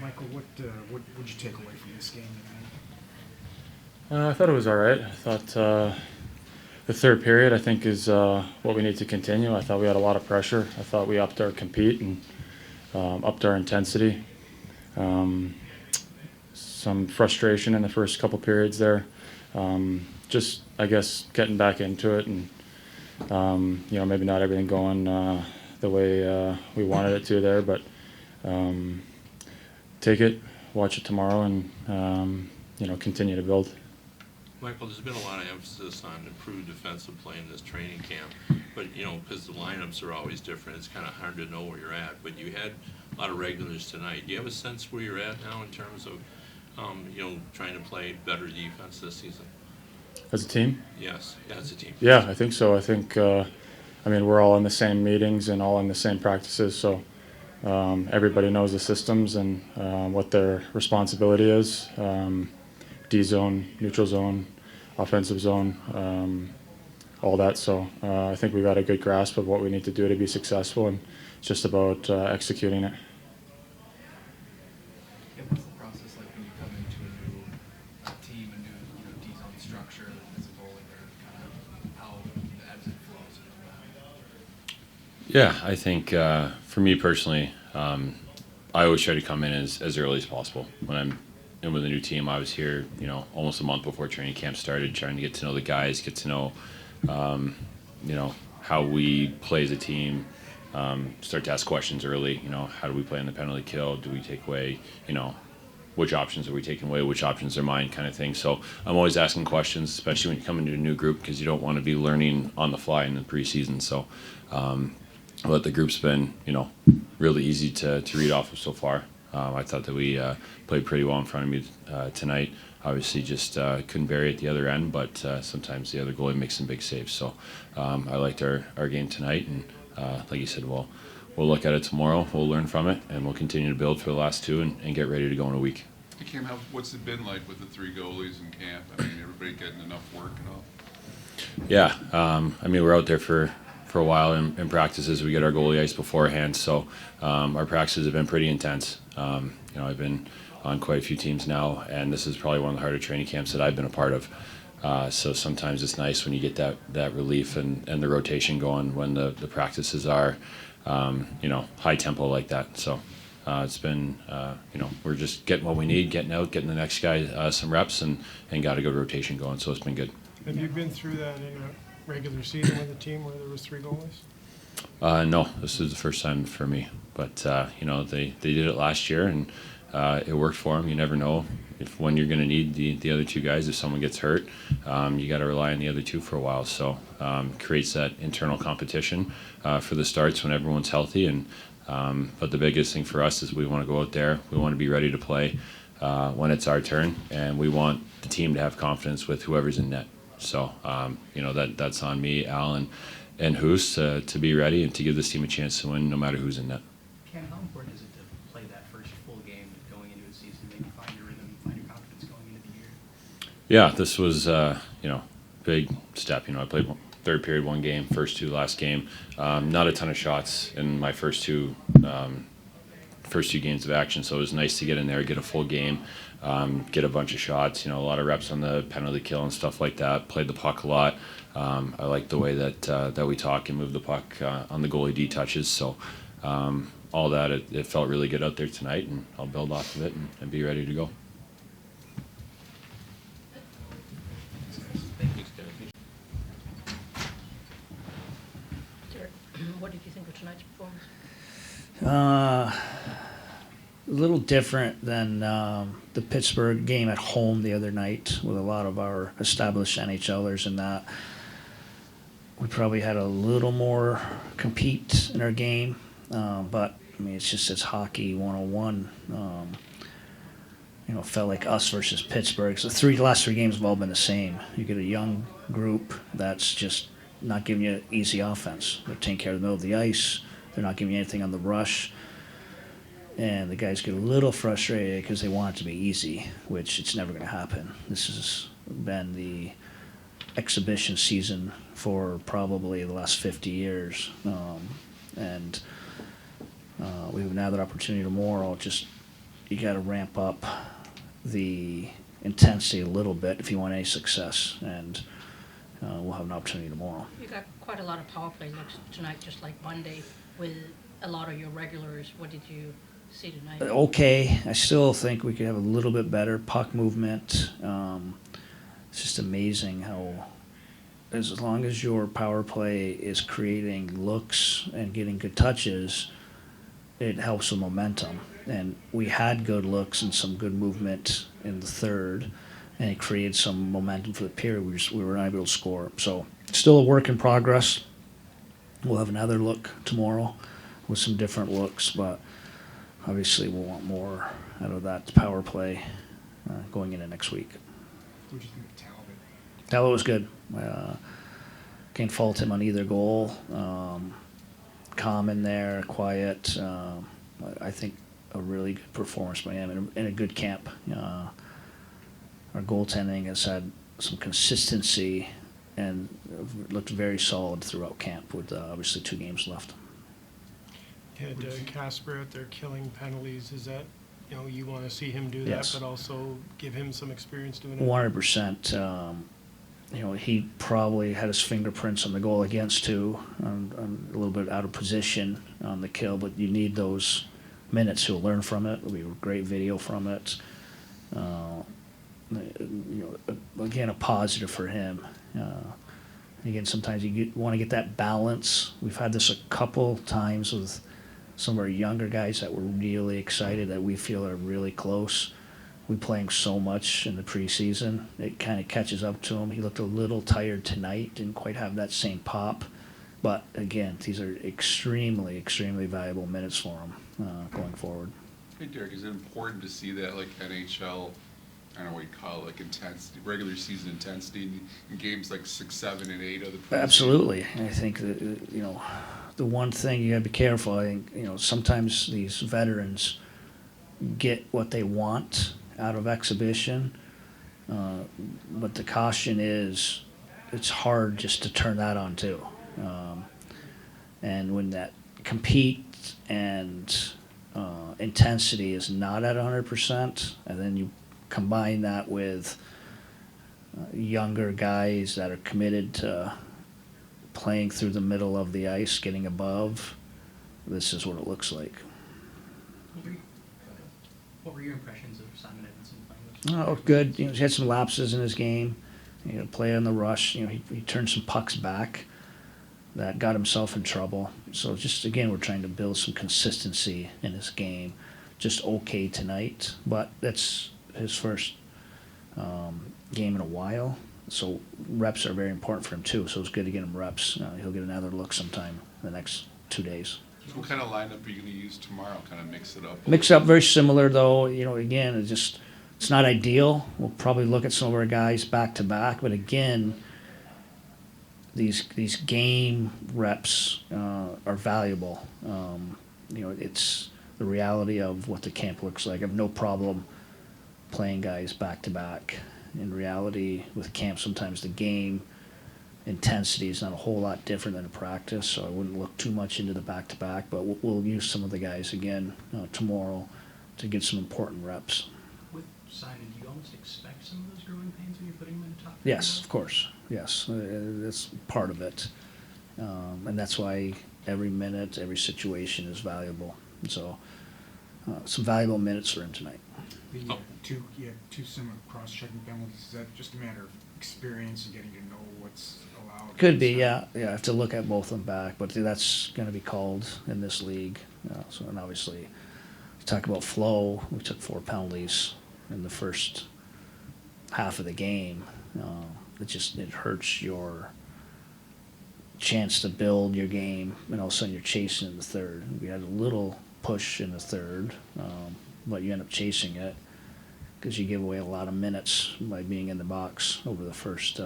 Michael, what would you take away from this game tonight? I thought it was all right. I thought the third period, I think, is what we need to continue. I thought we had a lot of pressure. I thought we upped our compete and upped our intensity. Some frustration in the first couple periods there. Just, I guess, getting back into it and, maybe not everything going the way we wanted it to there, but take it, watch it tomorrow, and, continue to build. Michael, there's been a lot of emphasis on improved defensive play in this training camp, but, because the lineups are always different, it's kind of hard to know where you're at. But you had a lot of regulars tonight. Do you have a sense where you're at now in terms of, trying to play better defense this season? As a team? Yes, as a team. Yeah, I think so. I think, we're all in the same meetings and all in the same practices, so everybody knows the systems and what their responsibility is. D-zone, neutral zone, offensive zone, all that. So I think we got a good grasp of what we need to do to be successful, and it's just about executing it. What's the process like when you come into a new team, a new D-zone structure as a goalie, or kind of how the ebbs and flows of that? Yeah, I think for me personally, I always try to come in as early as possible. When I'm in with a new team, I was here, almost a month before training camp started, trying to get to know the guys, get to know, how we play as a team. Start to ask questions early. How do we play on the penalty kill? Do we take away? Which options are we taking away? Which options are mine? Kind of thing. So I'm always asking questions, especially when you come into a new group, because you don't want to be learning on the fly in the preseason. So, but the group's been, really easy to read off of so far. I thought that we played pretty well in front of me tonight. Obviously, just couldn't vary at the other end, but sometimes the other goalie makes some big saves. So I liked our game tonight, and like you said, we'll look at it tomorrow. We'll learn from it, and we'll continue to build for the last two and get ready to go in a week. Hey Cam, what's it been like with the three goalies in camp? Everybody getting enough work and all? Yeah, we're out there for a while in practices. We get our goalie ice beforehand, so our practices have been pretty intense. I've been on quite a few teams now, and this is probably one of the harder training camps that I've been a part of. So sometimes it's nice when you get that relief and the rotation going when the practices are, high tempo like that. So it's been, we're just getting what we need, getting out, getting the next guy some reps, and got a good rotation going. So it's been good. Have you been through that in a regular season with a team where there was three goalies? No, this is the first time for me. But they did it last year, and it worked for them. You never know when you're going to need the other two guys. If someone gets hurt, you got to rely on the other two for a while. So creates that internal competition for the starts when everyone's healthy. And but the biggest thing for us is we want to go out there. We want to be ready to play when it's our turn, and we want the team to have confidence with whoever's in net. So that's on me, Al, and Hoos to be ready and to give this team a chance to win no matter who's in net. Cam, how important is it to play that first full game going into a season, maybe find your rhythm, find your confidence going into the year? Yeah, this was big step. I played third period one game, first two last game. Not a ton of shots in my first two games of action, so it was nice to get in there, get a full game, get a bunch of shots. A lot of reps on the penalty kill and stuff like that. Played the puck a lot. I like the way that we talk and move the puck on the goalie D touches. So all that, it felt really good out there tonight, and I'll build off of it and be ready to go. Derek, what did you think of tonight's performance? A little different than the Pittsburgh game at home the other night with a lot of our established NHLers in that. We probably had a little more compete in our game, but it's hockey 101. It felt like us versus Pittsburgh. So the last three games have all been the same. You get a young group that's just not giving you easy offense. They're taking care of the middle of the ice. They're not giving you anything on the rush. And the guys get a little frustrated because they want it to be easy, which it's never going to happen. This has been the exhibition season for probably the last 50 years. And we have now that opportunity tomorrow, just you got to ramp up the intensity a little bit if you want any success, and we'll have an opportunity tomorrow. You got quite a lot of power play looks tonight, just like Monday, with a lot of your regulars. What did you see tonight? Okay, I still think we could have a little bit better puck movement. It's just amazing how, as long as your power play is creating looks and getting good touches, it helps with momentum. And we had good looks and some good movement in the third, and it created some momentum for the period. We were not able to score. So still a work in progress. We'll have another look tomorrow with some different looks, but obviously we'll want more out of that power play going into next week. What do you think of Talbot? Talbot was good. Can't fault him on either goal. Calm in there, quiet. I think a really good performance by him in a good camp. Our goaltending has had some consistency and looked very solid throughout camp with obviously 2 games left. You had Casper out there killing penalties. Is that, you want to see him do that, Yes. but also give him some experience doing it? 100%. He probably had his fingerprints on the goal against too, on a little bit out of position on the kill, but you need those minutes. He'll learn from it. It'll be a great video from it. Again, a positive for him. Again, sometimes you want to get that balance. We've had this a couple times with some of our younger guys that we're really excited that we feel are really close. We playing so much in the preseason, it kind of catches up to him. He looked a little tired tonight, didn't quite have that same pop. But again, these are extremely, extremely valuable minutes for him going forward. Hey, Derek, is it important to see that, like, NHL, I don't know what you call it, like intensity, regular season intensity in games like 6, 7, and 8 of the preseason? Absolutely. I think that, the one thing you got to be careful, I think, sometimes these veterans get what they want out of exhibition, but the caution is it's hard just to turn that on too. And when that compete and intensity is not at 100%, and then you combine that with younger guys that are committed to playing through the middle of the ice, getting above, this is what it looks like. What were your impressions of Simon Edmondson playing this? Oh, good. He had some lapses in his game. Play on the rush. He turned some pucks back that got himself in trouble. So just, again, we're trying to build some consistency in his game. Just okay tonight, but that's his first game in a while. So reps are very important for him too. So it's good to get him reps. He'll get another look sometime in the next 2 days. So what kind of lineup are you going to use tomorrow? Kind of mix it up? Mix up very similar though. Again, it's not ideal. We'll probably look at some of our guys back to back, but again, these game reps are valuable. It's the reality of what the camp looks like. I have no problem playing guys back to back. In reality, with camp, sometimes the game intensity is not a whole lot different than a practice, so I wouldn't look too much into the back-to-back, but we'll use some of the guys again tomorrow to get some important reps. With Simon, do you almost expect some of those growing pains when you're putting him in the top? Yes, of course. Yes, that's part of it. And that's why every minute, every situation is valuable. So some valuable minutes for him tonight. You have two similar cross-checking penalties. Is that just a matter of experience and getting to know what's allowed? Could be, yeah. I have to look at both of them back, but that's going to be called in this league. And obviously, you talk about flow. We took 4 penalties in the first half of the game. It hurts your chance to build your game, and all of a sudden you're chasing in the third. We had a little push in the third, but you end up chasing it because you give away a lot of minutes by being in the box over the first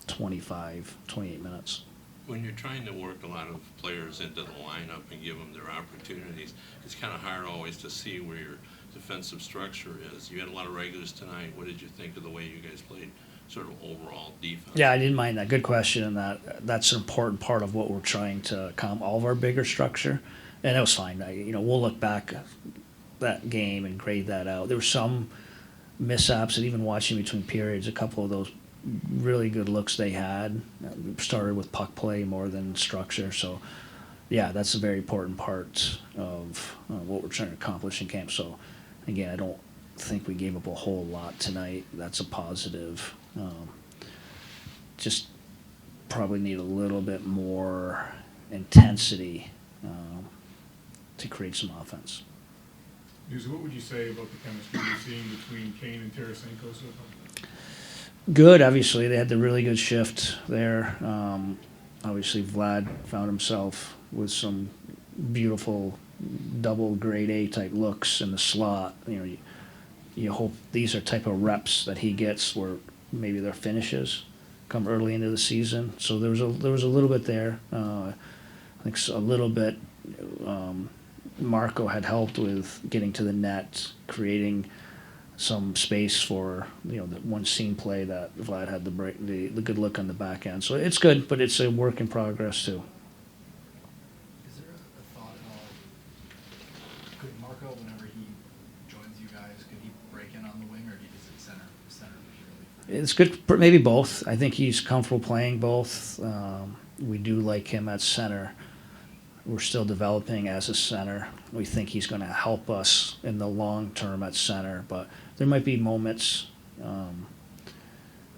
25, 28 minutes. When you're trying to work a lot of players into the lineup and give them their opportunities, it's kind of hard always to see where your defensive structure is. You had a lot of regulars tonight. What did you think of the way you guys played, sort of overall defense? Yeah, I didn't mind that. Good question, and that's an important part of what we're trying to calm all of our bigger structure. And it was fine. We'll look back that game and grade that out. There were some mishaps, and even watching between periods, a couple of those really good looks they had started with puck play more than structure. So, yeah, that's a very important part of what we're trying to accomplish in camp. So, again, I don't think we gave up a whole lot tonight. That's a positive. Just probably need a little bit more intensity to create some offense. Newsy, what would you say about the chemistry you're seeing between Kane and Tarasenko so far? Good, obviously. They had the really good shift there. Obviously, Vlad found himself with some beautiful double grade A type looks in the slot. You hope these are type of reps that he gets where maybe their finishes come early into the season. So there was a little bit there. I think a little bit Marco had helped with getting to the net, creating some space for the one scene play that Vlad had the good look on the back end. So it's good, but it's a work in progress too. Is there a thought at all, could Marco, whenever he joins you guys, could he break in on the wing, or is it center purely? It's good, maybe both. I think he's comfortable playing both. We do like him at center. We're still developing as a center. We think he's going to help us in the long term at center, but there might be moments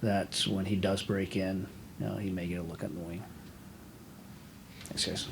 that when he does break in, he may get a look at the wing. Thanks, guys.